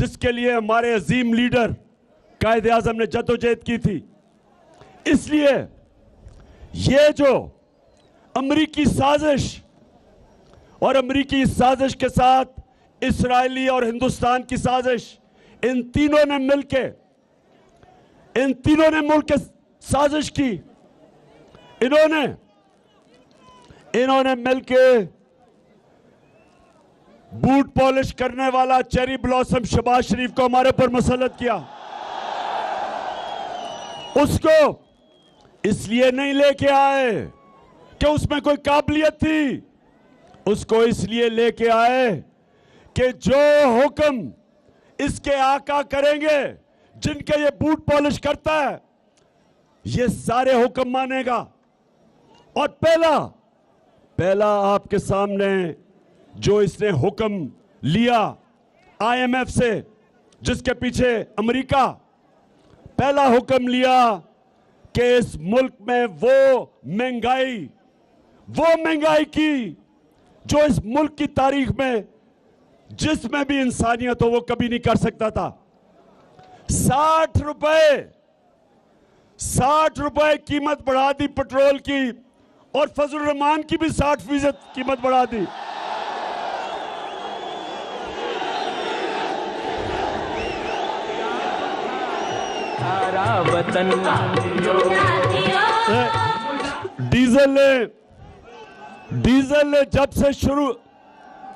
जिसके लिए हमारे अजीम लीडर कायदे आजम ने जद्दोजहद की थी। इसलिए ये जो अमरीकी साजिश और अमरीकी साजिश के साथ इस्राएली और हिंदुस्तान की साजिश, इन तीनों ने मिलकर साजिश की। इन्होंने मिलकर बूट पॉलिश करने वाला चेरी ब्लॉसम शहबाज शरीफ को हमारे पर मुसल्लत किया। उसको इसलिए नहीं लेके आए कि उसमें कोई काबिलियत थी, उसको इसलिए लेके आए कि जो हुक्म इसके आका करेंगे, जिनके ये बूट पॉलिश करता है, ये सारे हुक्म मानेगा। और पहला आपके सामने जो इसने हुक्म लिया IMF से, जिसके पीछे अमेरिका, पहला हुक्म लिया कि इस मुल्क में वो महंगाई की जो इस मुल्क की तारीख में जिसमें भी इंसानियत हो वो कभी नहीं कर सकता था। 60 रुपए कीमत बढ़ा दी पेट्रोल की, और फजल रहमान की भी 60% कीमत बढ़ा दी।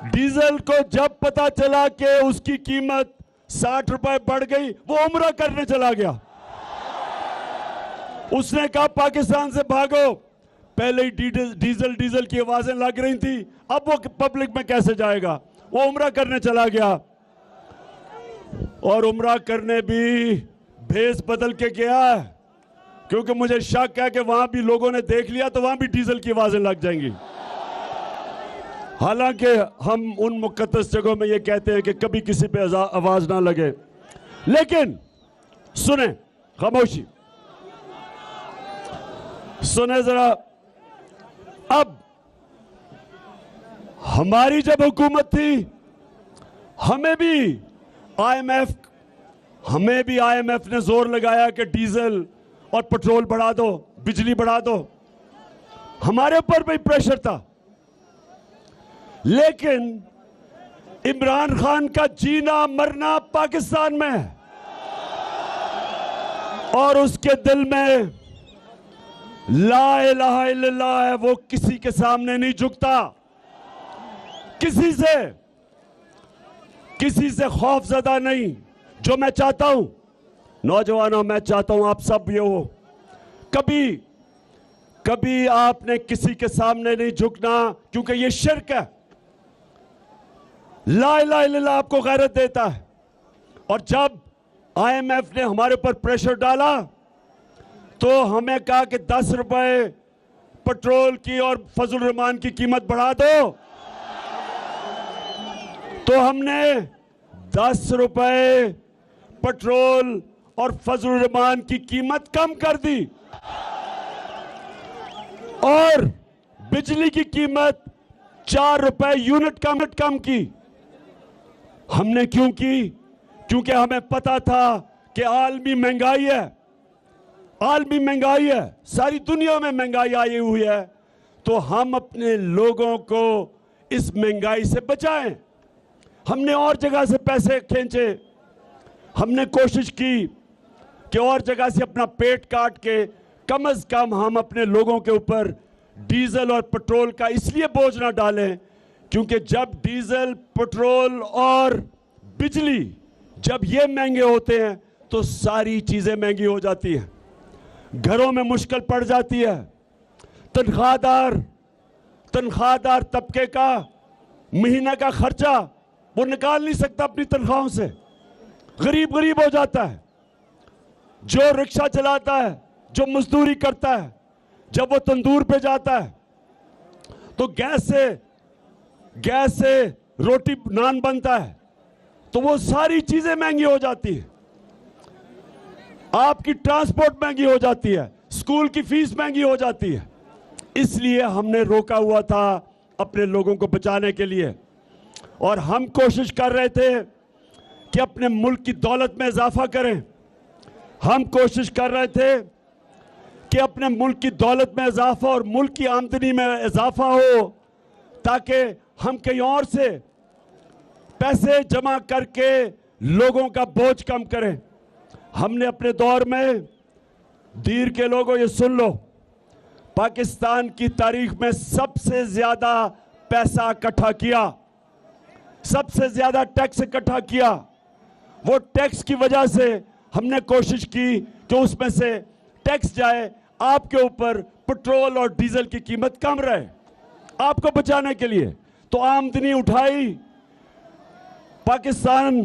डीजल को जब पता चला कि उसकी कीमत 60 रुपए बढ़ गई, वो उम्रा करने चला गया। उसने कहा पाकिस्तान से भागो। पहले ही डीजल की आवाजें लग रही थी, अब वो पब्लिक में कैसे जाएगा, वो उम्रा करने चला गया। और उम्रा करने भी भेस बदल के गया, क्योंकि मुझे शक है कि वहां भी लोगों ने देख लिया तो वहां भी डीजल की आवाजें लग जाएंगी। हालांकि हम उन मुकद्दस जगहों में ये कहते हैं कि कभी किसी पे आवाज ना लगे, लेकिन सुने, खामोशी सुने जरा। अब हमारी जब हुकूमत थी, हमें भी IMF ने जोर लगाया कि डीजल और पेट्रोल बढ़ा दो, बिजली बढ़ा दो, हमारे ऊपर भी प्रेशर था। लेकिन इमरान खान का जीना मरना पाकिस्तान में है, और उसके दिल में ला इलाहा इल्लल्लाह है। वो किसी के सामने नहीं झुकता, किसी से खौफजदा नहीं। जो मैं चाहता हूं, नौजवानों, मैं चाहता हूं आप सब ये हो, कभी आपने किसी के सामने नहीं झुकना, क्योंकि ये शिर्क है। ला इलाहा इल्लल्लाह आपको गैरत देता है। और जब IMF ने हमारे ऊपर प्रेशर डाला तो हमें कहा कि 10 रुपए पेट्रोल की और फजल रहमान की कीमत बढ़ा दो, तो हमने 10 रुपए पेट्रोल और फजल रहमान की कीमत कम कर दी, और बिजली की कीमत 4 रुपए यूनिट कम की। हमने क्यों की? क्योंकि हमें पता था कि आलमी महंगाई है, सारी दुनिया में महंगाई आई हुई है, तो हम अपने लोगों को इस महंगाई से बचाएं। हमने और जगह से पैसे खींचे, हमने कोशिश की कि और जगह से अपना पेट काट के कम से कम हम अपने लोगों के ऊपर डीजल और पेट्रोल का इसलिए बोझ ना डालें, क्योंकि जब डीजल, पेट्रोल और बिजली जब ये महंगे होते हैं तो सारी चीजें महंगी हो जाती हैं, घरों में मुश्किल पड़ जाती है। तनख्वाहदार तबके का महीने का खर्चा वो निकाल नहीं सकता अपनी तनख्वाहों से, गरीब हो जाता है। जो रिक्शा चलाता है, जो मजदूरी करता है, जब वो तंदूर पे जाता है तो गैस से रोटी नान बनता है, तो वो सारी चीजें महंगी हो जाती है। आपकी ट्रांसपोर्ट महंगी हो जाती है, स्कूल की फीस महंगी हो जाती है। इसलिए हमने रोका हुआ था अपने लोगों को बचाने के लिए, और हम कोशिश कर रहे थे कि अपने मुल्क की दौलत में इजाफा करें। हम कोशिश कर रहे थे कि अपने मुल्क की दौलत में इजाफा और मुल्क की आमदनी में इजाफा हो, ताकि हम कहीं और से पैसे जमा करके लोगों का बोझ कम करें। हमने अपने दौर में, दीर के लोगों ये सुन लो, पाकिस्तान की तारीख में सबसे ज्यादा पैसा इकट्ठा किया, सबसे ज्यादा टैक्स इकट्ठा किया। वो टैक्स की वजह से हमने कोशिश की कि उसमें से टैक्स जाए आपके ऊपर, पेट्रोल और डीजल की कीमत कम रहे आपको बचाने के लिए। तो आमदनी उठाई, पाकिस्तान